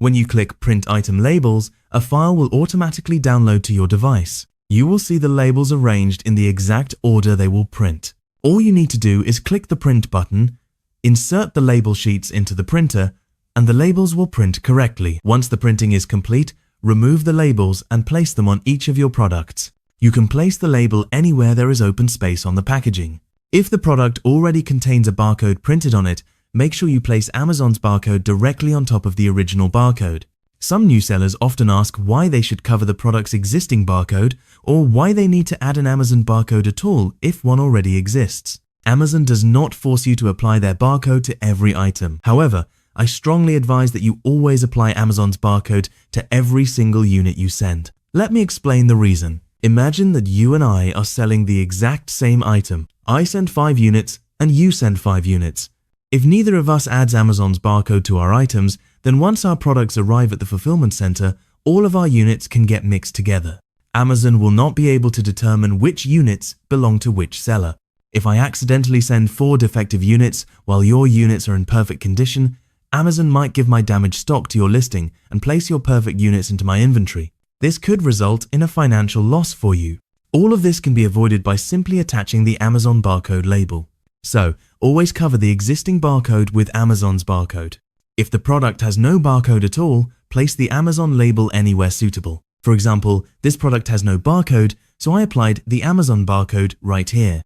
When you click Print Item Labels, a file will automatically download to your device. You will see the labels arranged in the exact order they will print. All you need to do is click the Print button, insert the label sheets into the printer, and the labels will print correctly. Once the printing is complete, remove the labels and place them on each of your products. You can place the label anywhere there is open space on the packaging. If the product already contains a barcode printed on it, make sure you place Amazon's barcode directly on top of the original barcode. Some new sellers often ask why they should cover the product's existing barcode or why they need to add an Amazon barcode at all if one already exists. Amazon does not force you to apply their barcode to every item. However, I strongly advise that you always apply Amazon's barcode to every single unit you send. Let me explain the reason. Imagine that you and I are selling the exact same item. I send 5 units and you send 5 units. If neither of us adds Amazon's barcode to our items, then once our products arrive at the fulfillment center, all of our units can get mixed together. Amazon will not be able to determine which units belong to which seller. If I accidentally send 4 defective units while your units are in perfect condition, Amazon might give my damaged stock to your listing and place your perfect units into my inventory. This could result in a financial loss for you. All of this can be avoided by simply attaching the Amazon barcode label. So, always cover the existing barcode with Amazon's barcode. If the product has no barcode at all, place the Amazon label anywhere suitable. For example, this product has no barcode, so I applied the Amazon barcode right here.